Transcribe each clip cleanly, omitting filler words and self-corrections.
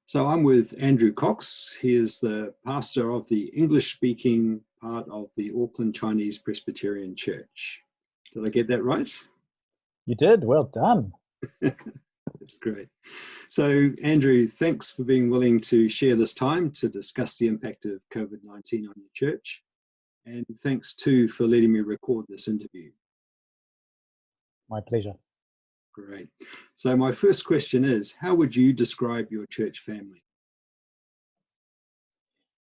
So I'm with Andrew Cox. He is the pastor of the English-speaking part of the Auckland Chinese Presbyterian Church. Did I get that right? You did, well done. That's great. So Andrew, thanks for being willing to share this time to discuss the impact of COVID-19 on your church. And thanks too for letting me record this interview. My pleasure. Great. So my first question is, how would you describe your church family?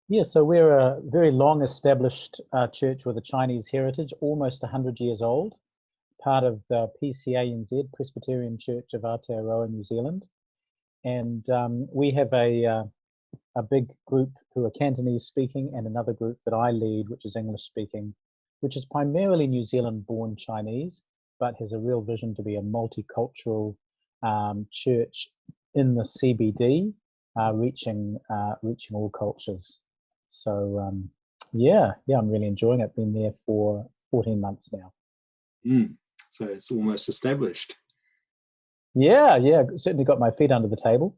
Yeah, so we're a very long established church with a Chinese heritage, almost 100 years old, part of the PCANZ, Presbyterian Church of Aotearoa, New Zealand. And we have a big group who are Cantonese speaking and another group that I lead, which is English speaking, which is primarily New Zealand born Chinese, but has a real vision to be a multicultural church in the CBD, reaching all cultures. So yeah, I'm really enjoying it. Been there for 14 months now. So it's almost established. Yeah, certainly got my feet under the table.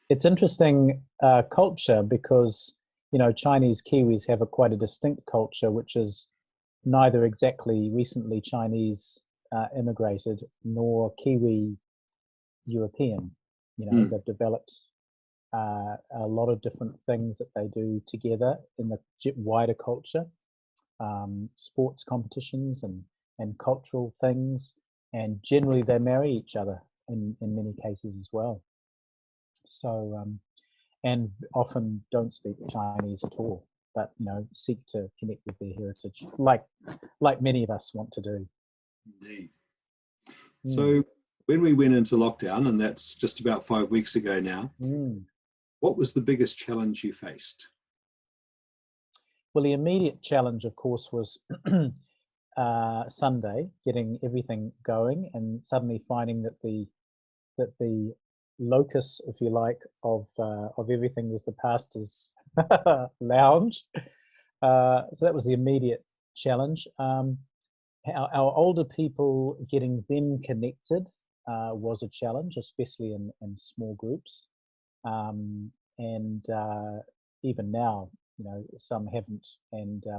It's interesting culture because, you know, Chinese Kiwis have quite a distinct culture, which is neither exactly recently Chinese immigrated nor Kiwi European. You know, they've developed a lot of different things that they do together in the wider culture, sports competitions and cultural things, and generally they marry each other in many cases as well. So, and often don't speak Chinese at all, but, you know, seek to connect with their heritage, like many of us want to do. Indeed. So when we went into lockdown, and that's just about 5 weeks ago now, what was the biggest challenge you faced? Well, the immediate challenge, of course, was Sunday, getting everything going, and suddenly finding that the locus, if you like, of everything was the pastor's lounge. So that was the immediate challenge. Our older people, getting them connected was a challenge, especially in small groups. And even now, you know, some haven't,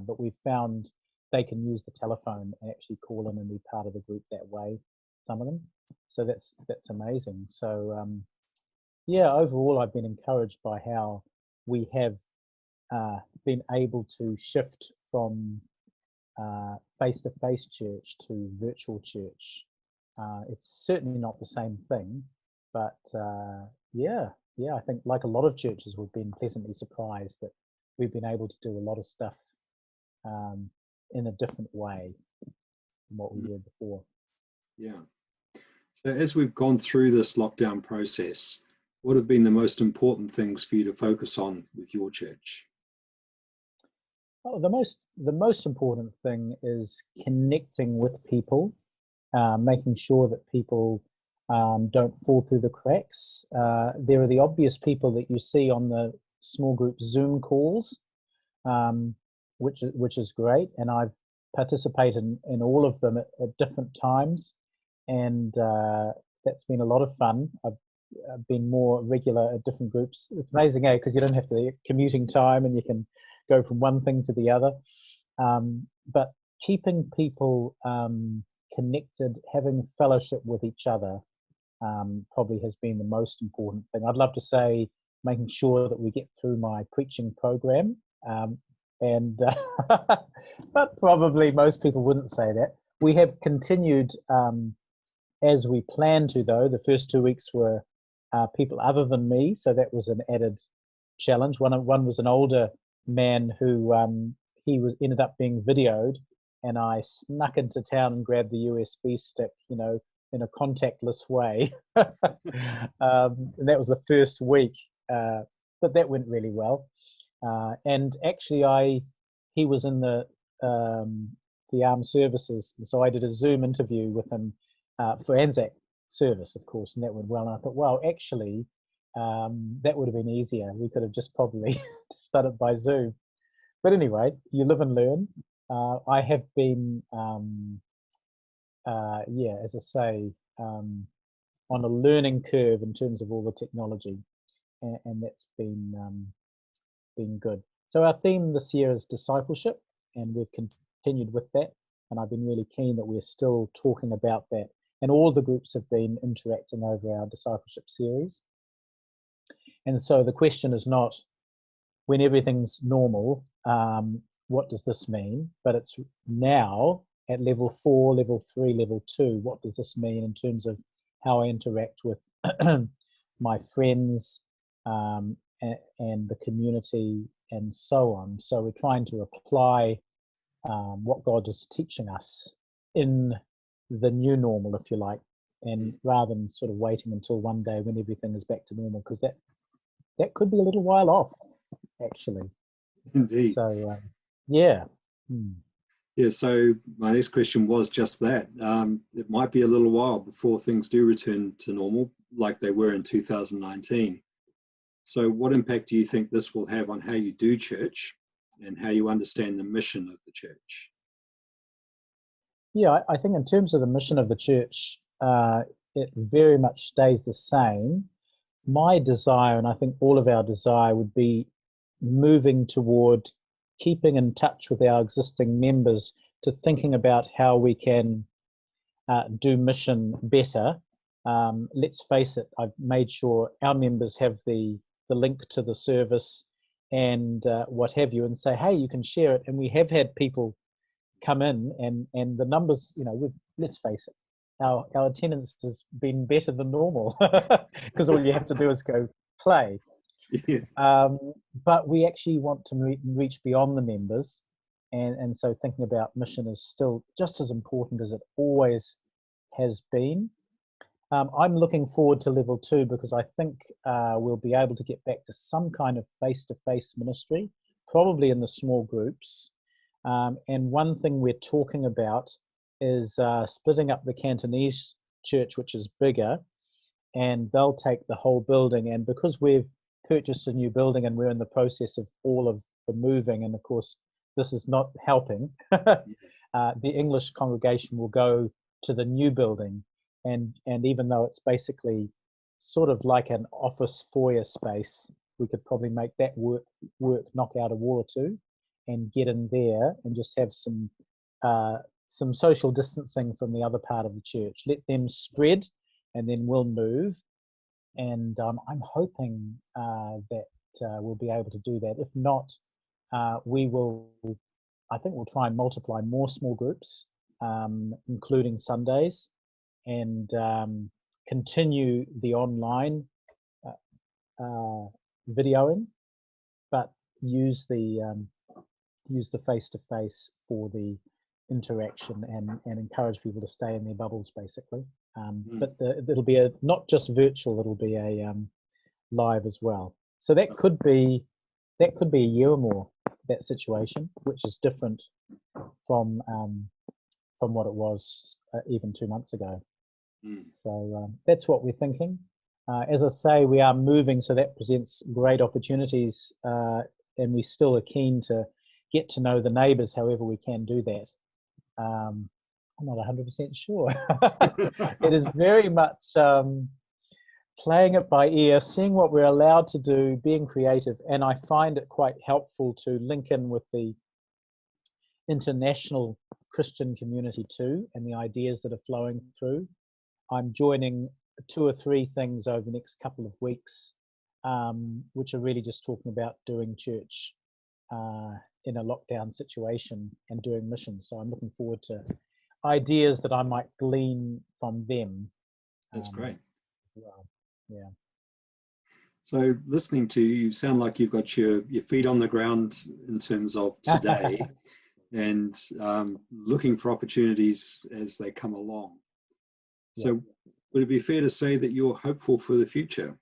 but we've found they can use the telephone and actually call in and be part of the group that way, some of them. So that's amazing. So yeah, overall, I've been encouraged by how we have been able to shift from face-to-face church to virtual church. It's certainly not the same thing, but yeah, I think like a lot of churches, we've been pleasantly surprised that we've been able to do a lot of stuff in a different way than what we were before. Yeah. So as we've gone through this lockdown process, what have been the most important things for you to focus on with your church? Oh, the most important thing is connecting with people, making sure that people don't fall through the cracks. There are the obvious people that you see on the small group Zoom calls, which is great, and I've participated in all of them at different times, and that's been a lot of fun. I've been more regular at different groups. It's amazing, because you don't have to commuting time and you can go from one thing to the other. But keeping people connected, having fellowship with each other, probably has been the most important thing. I'd love to say making sure that we get through my preaching program, but probably most people wouldn't say that. We have continued as we planned to, though. The first 2 weeks were people other than me, so that was an added challenge. One was an older man who ended up being videoed, and I snuck into town and grabbed the USB stick, you know, in a contactless way. And that was the first week, but that went really well. And actually, he was in the armed services, and so I did a Zoom interview with him for Anzac service, of course, and that went well. And I thought, well, actually, that would have been easier. We could have just probably done it by Zoom. But anyway, you live and learn. I have been, as I say, on a learning curve in terms of all the technology. and that's been good. So our theme this year is discipleship, and we've continued with that. And I've been really keen that we're still talking about that. And all the groups have been interacting over our discipleship series. And so the question is not, when everything's normal, what does this mean? But it's now at level 4, level 3, level 2, what does this mean in terms of how I interact with my friends and the community and so on. So we're trying to apply what God is teaching us in the new normal, if you like, and rather than sort of waiting until one day when everything is back to normal, because that could be a little while off, actually. Indeed. So, yeah. Yeah, so my next question was just that. It might be a little while before things do return to normal, like they were in 2019. So what impact do you think this will have on how you do church and how you understand the mission of the church? Yeah, I think in terms of the mission of the church, it very much stays the same. My desire, and I think all of our desire, would be moving toward keeping in touch with our existing members, to thinking about how we can do mission better. Let's face it, I've made sure our members have the link to the service and what have you, and say, hey, you can share it. And we have had people come in, and the numbers, let's face it, our attendance has been better than normal, because all you have to do is go play. Yeah. But we actually want to reach beyond the members, and so thinking about mission is still just as important as it always has been. I'm looking forward to level 2, because I think we'll be able to get back to some kind of face-to-face ministry, probably in the small groups. And one thing we're talking about is splitting up the Cantonese church, which is bigger, and they'll take the whole building. And because we've purchased a new building and we're in the process of all of the moving, and of course this is not helping, the English congregation will go to the new building, and even though it's basically sort of like an office foyer space, we could probably make that work, knock out a wall or two and get in there and just have some social distancing from the other part of the church. Let them spread, and then we'll move. And I'm hoping that we'll be able to do that. If not, I think we'll try and multiply more small groups, including Sundays, and continue the online videoing, but use the face-to-face for the interaction, and encourage people to stay in their bubbles, basically. But it'll be not just virtual; it'll be a live as well. So that could be a year or more, that situation, which is different from what it was even 2 months ago. So that's what we're thinking. As I say, we are moving, so that presents great opportunities, and we still are keen to get to know the neighbours however we can do that. I'm not 100% sure. It is very much playing it by ear, seeing what we're allowed to do, being creative, and I find it quite helpful to link in with the international Christian community too, and the ideas that are flowing through. I'm joining 2 or 3 things over the next couple of weeks, which are really just talking about doing church in a lockdown situation and doing missions. So I'm looking forward to ideas that I might glean from them. That's great. Well, yeah. So listening to you, sound like you've got your feet on the ground in terms of today and looking for opportunities as they come along. So would it be fair to say that you're hopeful for the future?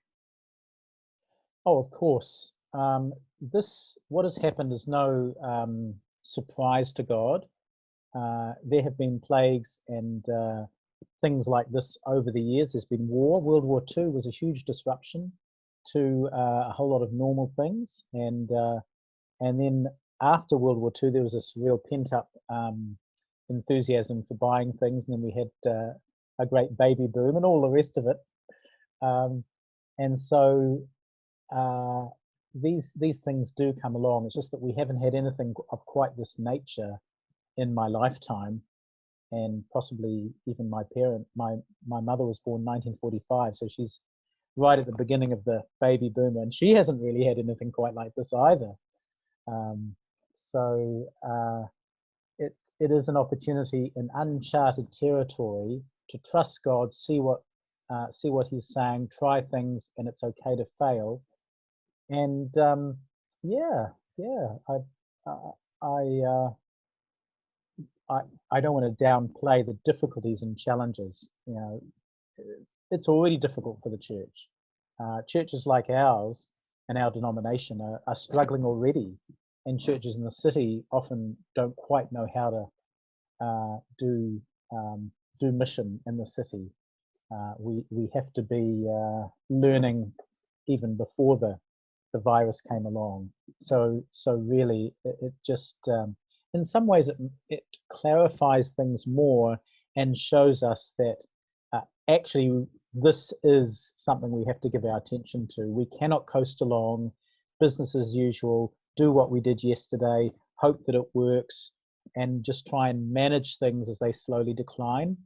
Oh, of course. What has happened is no surprise to God. There have been plagues and things like this over the years. There's been war. World War II was a huge disruption to a whole lot of normal things, and then after World War II, there was this real pent-up enthusiasm for buying things, and then we had a great baby boom and all the rest of it. And so these things do come along. It's just that we haven't had anything of quite this nature in my lifetime, and possibly even my mother was born 1945, so she's right at the beginning of the baby boom, and she hasn't really had anything quite like this either. So it is an opportunity in uncharted territory to trust God, see what He's saying, try things, and it's okay to fail. And I don't want to downplay the difficulties and challenges. You know, it's already difficult for the church. Churches like ours and our denomination are struggling already, and churches in the city often don't quite know how to do mission in the city. We have to be learning even before the virus came along. So really, it just in some ways it clarifies things more and shows us that actually this is something we have to give our attention to. We cannot coast along, business as usual, do what we did yesterday, hope that it works, and just try and manage things as they slowly decline.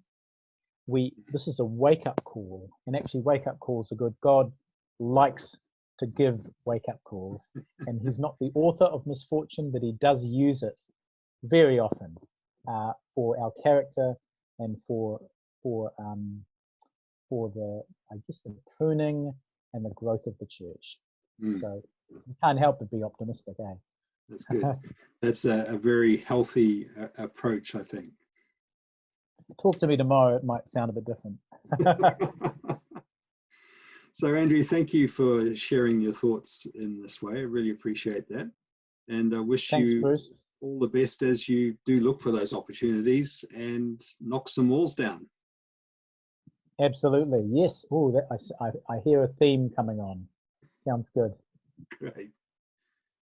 This is a wake-up call, and actually wake-up calls are good. God likes to give wake-up calls, and He's not the author of misfortune, but He does use it very often for our character and for the, I guess, the pruning and the growth of the church. So you can't help but be optimistic, eh? That's good. That's a very healthy approach, I think. Talk to me tomorrow, it might sound a bit different. So Andrew, thank you for sharing your thoughts in this way. I really appreciate that. And I wish you Bruce. all the best as you do look for those opportunities and knock some walls down. Absolutely, yes. Oh, I hear a theme coming on. Sounds good. Great.